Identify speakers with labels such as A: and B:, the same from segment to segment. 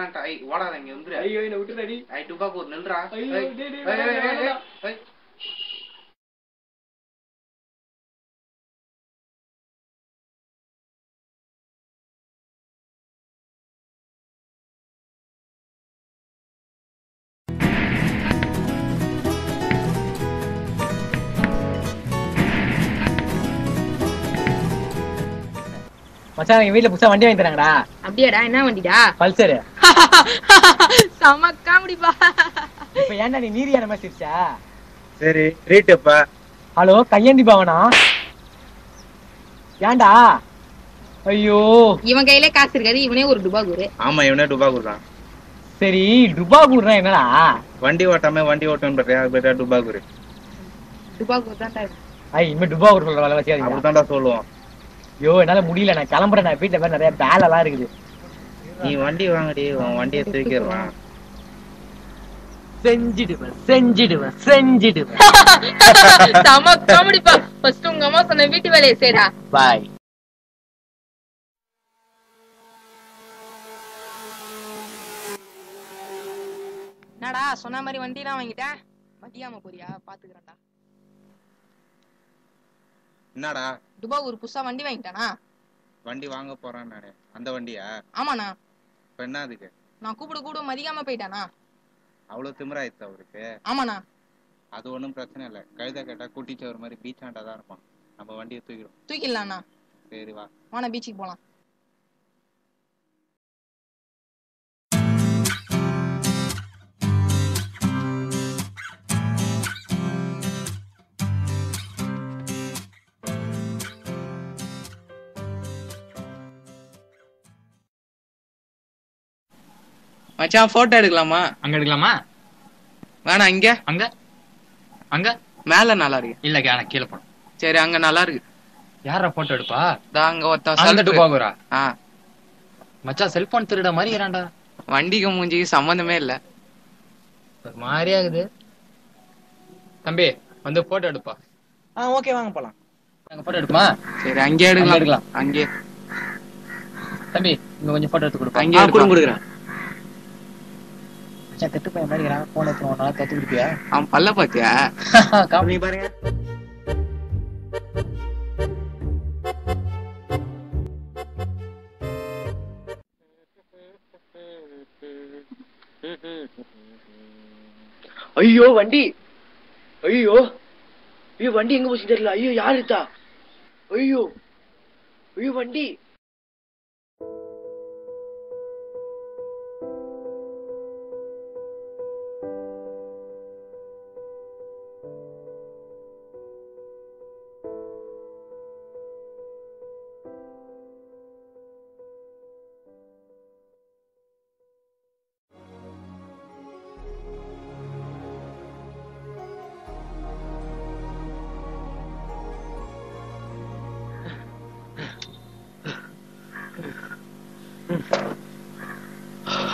A: வேணாம்டா. ஐ ஓடாத இங்க வந்துரு.
B: ஐயோ என்ன விட்டுடடி.
A: ஐ டுபாக்கு ஒரு நில்றா.
B: ஐயோ டேய்
C: மச்சான் எங்க வீட்ல புதுசா வண்டி வாங்கி தராங்கடா.
D: அப்படியாடா? என்ன வண்டிடா?
C: பல்சர்.
D: செம காமெடிப்பா.
C: இப்ப ஏன்டா நீ நீரியான மாதிரி சிரிச்சா?
A: சரி ரீட்டப்பா.
C: ஹலோ கையேந்தி பவனா? ஏன்டா? ஐயோ
D: இவன் கையில காசு இருக்காது, இவனே ஒரு டுபாகூர்.
A: ஆமா இவனே டுபாகூர் தான்.
C: சரி டுபாகூர்னா என்னடா?
A: வண்டி ஓட்டாம வண்டி ஓட்டணும் பண்றியா டுபாகூர்.
D: டுபாகூர் தான்டா.
C: ஐ இனிமே டுபாகூர் சொல்ற வேலை வச்சியாதீங்க.
A: அப்படிதான்டா சொல்லுவோம்.
C: ஐயோ என்னால முடியல, நான் கிளம்புறேன். நான் வீட்டுல நிறைய வேலைலாம் இருக்குது.
A: நீ வண்டி வாங்கடி, உன் வண்டியை தூக்கிடலாம்.
C: செஞ்சிடுவேன் செஞ்சிடுவேன் செஞ்சிடுவேன்.
D: செம காமெடிப்பா. ஃபர்ஸ்ட் உங்க அம்மா சொன்ன வீட்டு வேலையை செய்டா.
C: பாய்.
D: என்னடா சொன்ன மாதிரி வண்டிலாம் வாங்கிட்டேன், மதியாம போறியா? பாத்துக்கிறேன்டா.
A: என்னடா
D: டுபாகூர் புதுசா வண்டி வாங்கிட்டானா?
A: வண்டி வாங்க போறான் நானு. அந்த வண்டியா?
D: ஆமாண்ணா.
A: இப்ப என்ன அதுக்கு?
D: நான் கூப்பிட மதியாம போயிட்டானா?
A: அவ்வளவு திமிராயிடுச்சு அவருக்கு.
D: ஆமாண்ணா.
A: அது ஒண்ணும் பிரச்சனை இல்ல. கழுத கேட்டா குட்டிச்ச ஒரு மாதிரி பீச்சாண்டா தான் இருப்பான். நம்ம வண்டியை தூக்கிடும்.
D: தூக்கிடலாண்ணா.
A: சரி வா.
D: வாண்ணா பீச்சுக்கு போலாம்.
E: மச்சான் போட்டோ எடுக்கலாமா?
B: அங்க எடுக்கலாமா?
E: வேணாம் இங்க.
B: அங்க அங்க
E: மேல நல்லா இருக்கு.
B: இல்ல கீழே போடும்.
E: சரி அங்க நல்லா இருக்கு.
B: யாரா போட்டோ எடுப்பா?
E: அங்க ஒருத்தன்
B: அந்த டுபாகூரா?
E: மச்சான்
B: செல்போன் திருட மாதிரி ஏறான்டா.
E: வண்டிக்கு மூஞ்சிக்கு சம்பந்தமே இல்ல.
B: ஒரு மாதிரி ஆகுது. தம்பி வந்து போட்டோ எடுப்பா.
C: ஓகே வாங்க போலாம்.
B: நாங்க போட்டோ எடுப்போமா?
E: சரி அங்கே எடுக்கலாம். அங்கே
B: தம்பி இங்க கொஞ்சம் போட்டோ எடுத்து கொடுப்பா.
E: அங்கே கொடுக்குறேன்.
C: கெட்டு போய் மாதிரி போன் எடுத்து ஒரு நாள் கத்து கொடுப்பியா?
E: அவன் பல்ல பாத்தியா?
C: காமி பாருங்க.
F: ஐயோ வண்டி. ஐயோ ஐயோ வண்டி எங்க போச்சு தெரியல. ஐயோ யாரு இருக்கா? ஐயோ ஐயோ வண்டி.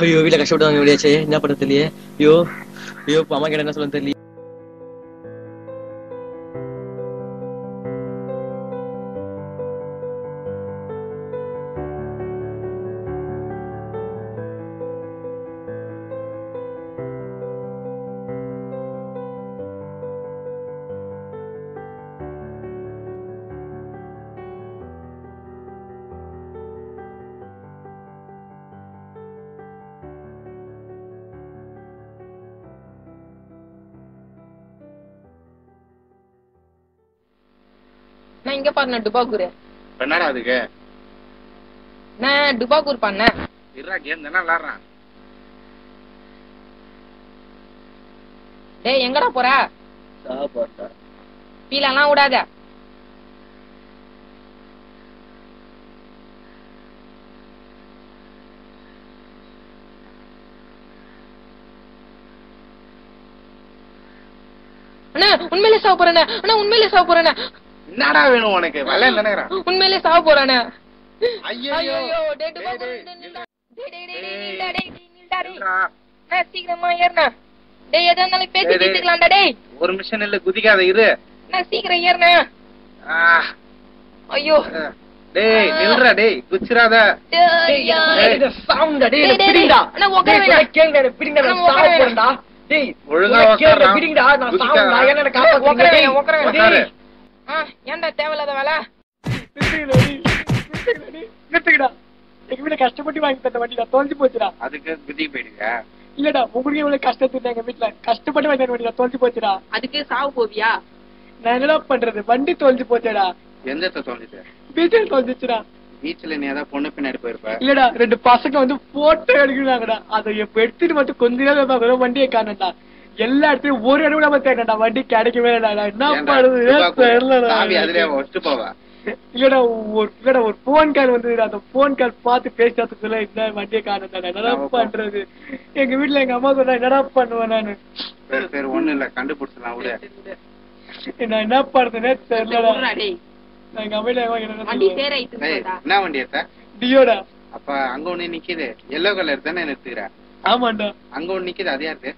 F: ஐயோ வீட்டுல கஷ்டப்பட்டு வாங்க முடியாச்சு. என்ன பண்ண தெரியல. ஐயோ ஐயோ அம்மா கிட்ட என்ன சொல்ல தெரியல.
D: நான் இங்க பாருண்ணா டுபாகூர்.
A: என்னடா அதுக்கு?
D: நான் டுபாகூர் பண்ண.
A: இருடா கேம் தானே விளையாடுறான்.
D: டேய் எங்கடா போற?
F: சாப்பாட்டா
D: பீலெல்லாம் விடாத. அண்ணா உண்மையிலே சாவ போறேண்ணே. அண்ணா உண்மையிலே சாவ போறேண்ணே.
A: என்னடா வேணும் உனக்கு? விளையாட நினைக்கிறேன்.
D: உண்மையிலே சாவ போறேண்ணே.
A: ஐயோ
D: டேய் டுபாகூர் நில்டா. டேய் நில்டா டேய். நான் சீக்கிரமா ஏறுண்ணா. டேய் எதா இருந்தாலும் பேசி தீர்த்துக்கலாம்டா டேய்.
A: ஒரு நிமிஷம் இல்ல குதிக்காத இரு.
D: நான் சீக்கிரம் ஏறுண்ணே. ஐயோ
A: டேய் நில்றா டேய் குச்சிராத.
F: சாவுண்டா டேய் பிடிங்கடா.
D: நான் உட்கார வேணாம்.
F: கேளுங்க பிடிங்கடா நான் சாவ போறேன்டா. டேய்
A: ஒழுங்கா
F: கேளுங்க
A: உட்கார்றா.
F: பிடிங்கடா நான் சாவுண்டா என்ன காப்பாத்துங்க.
D: உட்கார வேணாம், உட்கார வேணாம்.
A: உட்காரு.
D: ஏன்டா தேவையில்லாத வேலை?
C: நிறுத்துக்கடா. எங்க வீட்டுல கஷ்டப்பட்டு வாங்கி தந்த வண்டிடா தொலைஞ்சு போச்சுடா.
A: அதுக்கு குதி போயிடுங்க.
C: இல்லடா உங்களுக்கு எவ்வளவு கஷ்டத்துல எங்க வீட்டுல கஷ்டப்பட்டு வாங்கி தந்த வண்டிடா தொலைஞ்சு போச்சுடா.
D: அதுக்கு சாவு போவியா?
C: நான் என்னடா பண்றது, வண்டி தொலைஞ்சு போச்சேடா.
A: எந்த இடத்த சொல்லிட்டு
C: பீச்சில் தொலைஞ்சிச்சுடா.
A: பீச்ல நீ ஏதாவது பொண்ணு பின்னாடி போயிருப்ப.
C: இல்லடா 2 பசங்க வந்து போட்டோ எடுக்கிறாங்கடா. அதை எப்ப எடுத்துட்டு வந்து கொஞ்ச நேரம் பார்க்கணும் வண்டியை காணண்டா. எல்லா இடத்துலயும் ஒரு இடம் நம்ம தேடண்டா, வண்டி கிடைக்கவே இல்லடா. என்ன பண்ணுறது
A: சாவி அதுலயே வச்சுட்டு போவா.
C: இல்லடா ஒரு போன் கால் வந்து அந்த போன் கால் பார்த்து பேசுறதுக்குள்ள இந்த வண்டியை காணண்டா. என்னடா பண்றது? எங்க வீட்டுல எங்க அம்மா சொன்னா என்னடா பண்ணுவேன் நானு.
A: சரி ஒண்ணு இல்ல கண்டுபிடிச்சலாம் விட.
C: நான் என்ன பண்றதுன்னே தெரியலடா.
D: டேய்,
C: எங்க அம்மையில
D: வண்டி சேராயிட்டு
A: டேய்,
D: இருக்குடா.
A: என்ன வண்டி ஏத்த?
C: டியோடா.
A: அப்ப அங்க ஒண்ணு நிக்குது எல்லோ கலர் தானே நிறுத்துற.
C: ஆமாண்டா.
A: அங்க ஒண்ணு நிக்குது அது யாரு?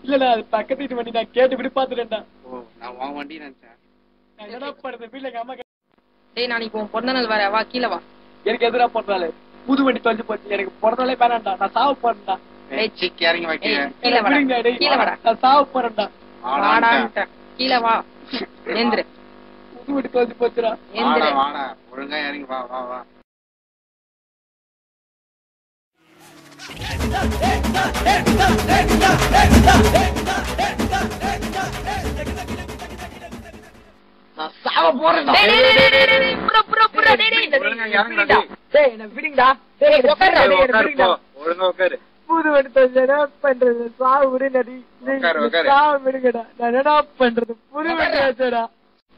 C: இல்லடா அது பக்கத்து வீட்டு வண்டி. நான் கேட்டு விட்டு பாத்துட்டேன்டா.
A: ஓ நான் உன் வண்டி நினைச்சேன்.
C: நான் என்னடா பண்றது? வீட்டுல எங்க அம்மா
D: டேய் நாளைக்கு உன் பிறந்த நாள் வர, வா கீழே வா.
C: எனக்கு எதிரா பண்றாளு. புது வண்டி தொலைஞ்சு போச்சு. எனக்கு பிறந்தாலே வேணாம்டா. நான் சாவ போறேன்டா.
A: சிக்கி இறங்கி வைக்கிறேன்.
D: கீழே வாடா,
C: விடுங்கடா டேய்.
D: கீழே வாடா.
C: நான் சாவ போறேன்டா.
D: வாடான்ட்டேன். கீழே வா. ஏந்திரு.
C: புது வண்டி தொலைஞ்சு போச்சுடா.
D: ஏந்திரு.
A: வாடா ஒழுங்கா இறங்கி வா வா வா.
F: நான் சாவ போறேன்டா.
D: டேய், டேய், டேய், டேய், டேய், புறா, புறா, புறா, டேய், டேய்.
A: ஒழுங்கா இறங்குடா டேய்.
C: டேய் என்ன விடுங்கடா. டேய் என்ன
D: உட்காருடா.
C: விடுங்கடா.
A: உட்காரு போ. ஒழுங்கா உட்காரு.
C: புது வண்டி தொலைஞ்சு என்ன பண்றது? சாவு விடுங்கடா.
A: உட்காரு, உட்காரு.
C: சாவு விடுங்கடா. நான் என்னடா பண்றது? புது வண்டி ஆச்சுடா.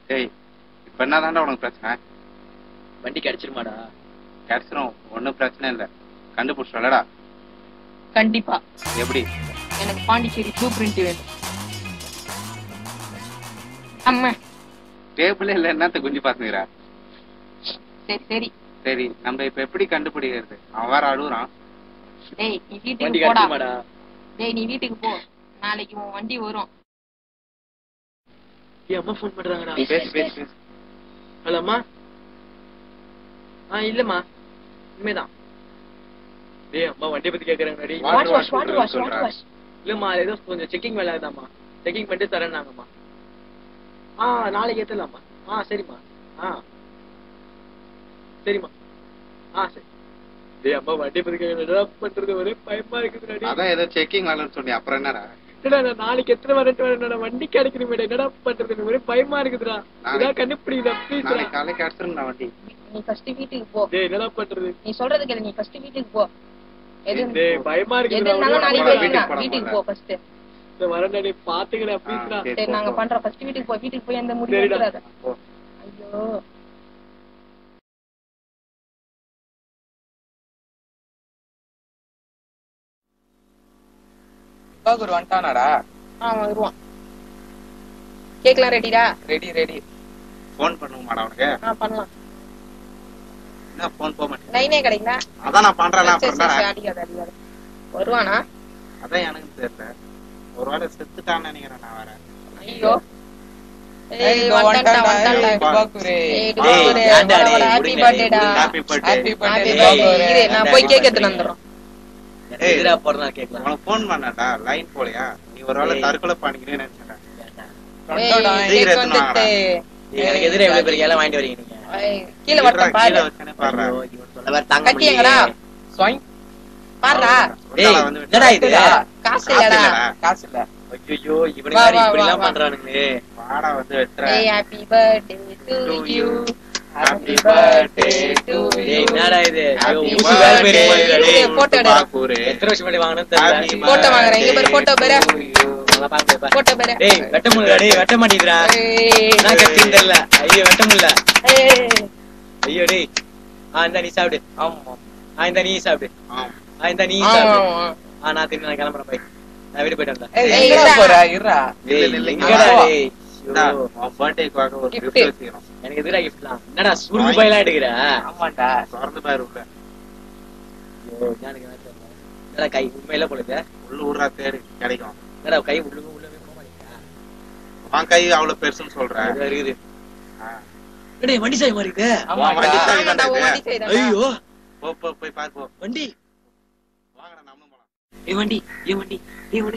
A: டேய் இப்ப என்னதான்டா உனக்கு பிரச்சனை?
F: வண்டி கிடைச்சிருமாடா?
A: கிடைச்சிரும் ஒன்னும் பிரச்சனை இல்ல. கண்டுபிடிச்சலடா.
D: கண்டிப்பா
A: எப்படி?
D: எனக்கு பாண்டிச்சேரி ப்ளூ பிரிண்ட் வேணும். அம்மா
A: டேபிள் இல்ல என்னத்த குஞ்சு பாத்துக்கிறா?
D: சரி சரி.
A: சரி நம்ம இப்ப எப்படி கண்டுபிடிக்கிறது? அவன் வேற அழுகுறான்.
D: டேய் நீ
F: வண்டி
D: வீட்டுக்கு போடா.
F: கிடைச்சிருமாடா?
D: டேய் நீ வீட்டுக்கு போ, நாளைக்கு உன் வண்டி வரும்.
F: ஏய் அம்மா ஃபோன் பண்றாங்கடா.
A: பேசு பேசு பேசு.
F: ஹலோ அம்மா. இல்லம்மா உண்மைதான். டேய் அம்மா வண்டியை பத்தி கேக்குறாங்கடி.
D: What wash what wash what wash.
F: இல்லம்மா ஏதோ கொஞ்சம் செக்கிங் வேலை இருக்குதாம்மா. செக்கிங் பண்ணிட்டு தரேன்னாங்கம்மா. நாளைக்கு ஏத்தலாம்மா. சரிம்மா. சரிம்மா. சரி. டேய் அம்மா வண்டியை பத்தி கேக்குறா பண்றது ஒரே பயமா இருக்குதுடா.
A: அதான் ஏதோ செக்கிங் வேலைன்னு சொன்னி அப்புறம் என்னடா?
C: நான் நாளைக்கு எத்தனை வரேன் வண்டி கிடைக்கணும். என்னடா பண்றது? ஒரே பயமா இருக்குதுடா. இதான் கண்டுபிடிக்கல ப்ளீஸ்.
A: நாளைக்கு காலை கிடைச்சிருந்தா வண்டி.
D: நீ ஃபர்ஸ்ட் வீட்டுக்கு போ.
C: டேய் என்னடா பண்றது?
D: நீ சொல்றது கேளு, நீ ஃபர்ஸ்ட் வீட்டுக்கு போ. எது
C: டேய் பயமா இருக்குதுடா.
D: எதுனாலும் நாளைக்கு
A: வீட்டுக்கு
D: வரேன்.
A: போலாம்
D: வீட்டுக்கு போ ஃபர்ஸ்ட்.
C: வரேன்டா டேய் பாத்துக்கடா ப்ளீஸ்டா.
D: சரி நாங்க பண்றோம். ஃபர்ஸ்ட் வீட்டுக்கு போ. வீட்டுக்கு போய் அந்த முடிவு
C: சரிடா.
D: எடுக்காத.
A: போ.
D: ஐயோ
E: ஒரு வந்துட்டானாடா?
D: வருவான். கேக்கலாம் ரெடிடா?
E: Ready ready.
A: போன் பண்ணுமாடா உனக்கு?
D: பண்ணலாம்.
A: என்ன போன் போக மாட்டேன்.
D: லைனே கிடைக்கல.
A: அதான் நான் பண்றேன்.
D: அடிக்காத அடிக்காத. வருவானா?
A: அதான் எனக்கு தெரியல. ஒருவேளை செத்துட்டான்னு நினைக்கிறேன் நான் வேற.
D: ஐயோ நான் போய் கேக் எடுத்துட்டு வந்துடுறோம்.
A: உனக்கு போன் பண்ணடா லைன் போலையா? நீ ஒருவேளை தற்கொலை பண்ணிக்கிறேன்னு நினைச்சேன்.
F: எனக்கு எதிரே எவ்வளவு பெரிய இலை வாங்கிட்டு வரீங்க நீங்க?
D: கீழே வரட்டும் பாரு.
A: கீழே வச்சேனே பாருடா.
D: கட்டி எங்கடா? பாருடா.
F: என்னடா இது?
D: காசு இல்லடா.
E: காசு இல்ல.
F: ஐயோ இவனுங்க வேற இப்படி எல்லாம் பண்றானுங்களே.
A: வாடா வந்து வெட்றா.
D: Hey happy birthday to you.
A: Happy birthday to you.
F: என்னடா இது?
A: Happy
F: ஊசி வேற பெரிய
A: birthday
D: இரு, photo எடு.
A: பாக்கூரு.
F: எத்தனை வருஷம் முன்னாடி வாங்கினது தெரியல.
D: Photo வாங்குறேன். இங்க பாரு photo பாரு.
F: நல்லா பாக்க பாரு.
D: Photo பாரு.
F: டேய் வெட்ட முடியல. டேய் வெட்ட மாட்டீங்கடா. நான் கட்டின்னு தெரியல. ஐயோ வெட்ட முடியல. ஐயோ டேய். இந்த நீ சாப்பிடு.
E: ஆமா.
F: இந்த நீ சாப்பிடு. இந்த நீ சாப்பிடு. நான் திரும்பி நான் கிளம்புறேன் போய். நான் வீடு போயிட்டு வந்தேன்.
E: ஏய் எங்கடா போற? இருடா.
F: எங்கடா டேய்?
A: உன் பர்த்டேக்காக ஒரு
D: Gift.
A: gift வச்சிரோம்.
F: எனக்கு எதிரா கிஃப்ட்லாம். என்னடா சுருக்கு பையெல்லாம் எடுக்கிற?
E: ஆமாடா.
A: திறந்து பாரு உள்ள.
F: ஐயோ எனக்கு என்ன தெரியல. என்னடா கை உண்மையில போடுது?
A: உள்ள ஊரா தேடு கிடைக்கும்.
F: என்னடா கை உள்ளவே போக மாட்டேங்குதா?
A: உன் கை அவ்வளவு பெருசுன்னு சொல்ற.
F: இது இருக்குது. டேய் வண்டி சாய் மாதிரி இருக்கு.
E: ஆமாடா.
D: ஆமாடா, உன் வண்டி செய்தாடா.
F: ஐயோ
A: போய் பாரு போ.
F: வண்டி
A: வாங்கடா நம்மளும் போலாம்.
F: வண்டி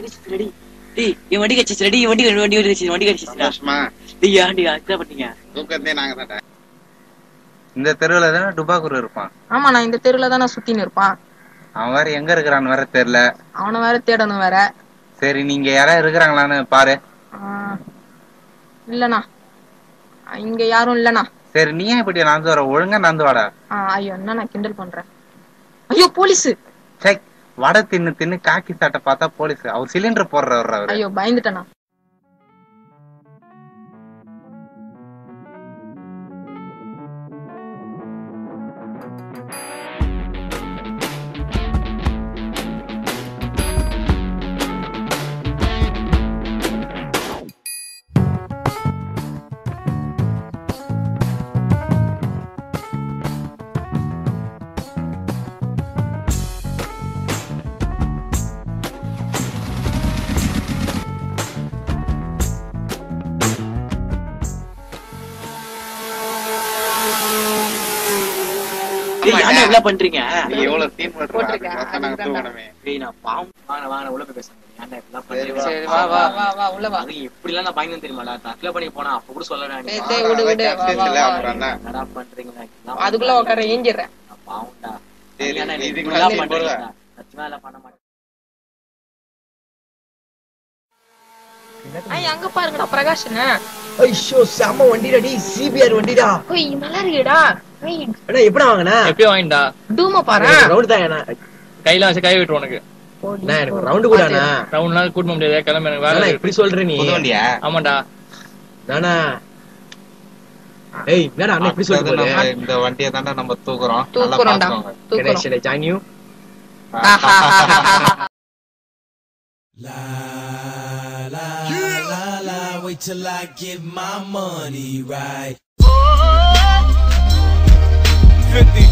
F: கச்சிச்சு ரெடி. டேய் என் வண்டி கச்சிச்சு ரெடி. வண்டி கச்சிச்சு.
A: சந்தோஷமா?
F: டேய் ஆண்டி அதான் பண்ணீங்க.
A: தூக்கத்தே நாங்க தான்டா. இந்த தெருவுல தானே டுபாக்கூர் இருப்பான்.
D: ஆமா, நான் இந்த தெருவுல தான் சுத்தின்னு இருப்பான்.
A: அவன் வேற எங்க இருக்கிறான்னு வேற தெரியல.
D: அவனை வேற தேடணும் வேற.
A: சரி நீங்க யாராவது இருக்கிறாங்களான்னு பாரு.
D: இல்லண்ணா, இங்க யாரும் இல்லண்ணா.
A: சரி நீ ஏன் இப்படி நடந்து வர? ஒழுங்கா நடந்து வாடா.
D: ஐயோ என்ன நான் கிண்டல் பண்றேன். ஐயோ போலீஸ்.
A: சை வடை தின்னு காக்கி சாட்டை பார்த்தா போலீஸ். அவர் சிலிண்டர் போடுறவர் அவரு.
D: ஐயோ பயந்துட்டேனா.
F: என்ன பண்றீங்க?
A: நீ எவ்வளவு சீன்
D: போட்டிருக்க,
A: நாங்க தூக்கணுமே.
F: நான் பாவம் வாங்க உள்ள போய் பேசுறேன். ஏன்டா இப்படிலாம் பண்றீங்க?
E: சரி வா வா வா வா உள்ள வா.
F: அது எப்படிலாம் நான் பயந்து தெரியுமாடா? தற்கொலை பண்ணி போனா அப்ப கூட சொல்லடா நீ.
D: டேய் விடு விடு.
F: என்னடா பண்றீங்க?
D: அதுக்குள்ள உட்கார ஏஞ்சிடுறேன்.
F: பாவம்டா.
A: சரி,
F: ஏன்டா நீ
A: இதுக்கு
F: இப்படிலாம்
A: மேல
F: பண்றீங்க?
A: போடுவ.
F: சத்தியமா எல்லாம் பண்ண மாட்டேன்.
D: அங்க பாருங்கடா பிரகாஷ்னு.
F: ஐயோ செம வண்டிடா. சிபிஆர் வண்டிடா.
D: ஓய் நல்லா இருக்குடா. ஏய்
F: அண்ணா எப்படி வாங்குனா?
B: எப்பயும் வாங்கிட்டா
D: டூம பாரு.
F: ரவுண்ட் தான் அண்ணா.
B: கையில வச்சு கை விட்டு உனக்கு
F: அண்ணா எனக்கு ரவுண்ட் கூட அண்ணா.
B: ரவுண்ட்லாம் கூட்ட முடியாது. கிளம்பி எனக்கு வேலை
F: அண்ணா
B: இருக்கு.
F: இப்படி சொல்ற நீ?
A: புது வண்டியா?
B: ஆமாண்டா.
F: நானா ஏய் என்னடா அண்ணா இப்படி சொல்ற போற?
A: நம்ம இந்த வண்டியை தான்டா நம்ம தூக்குறோம். நல்லா
D: தூக்குறோம்டா.
A: பாத்துக்கோங்க.
D: தூக்குறோம்.
F: should I join you?
G: La la la la, wait till I get my money right. 50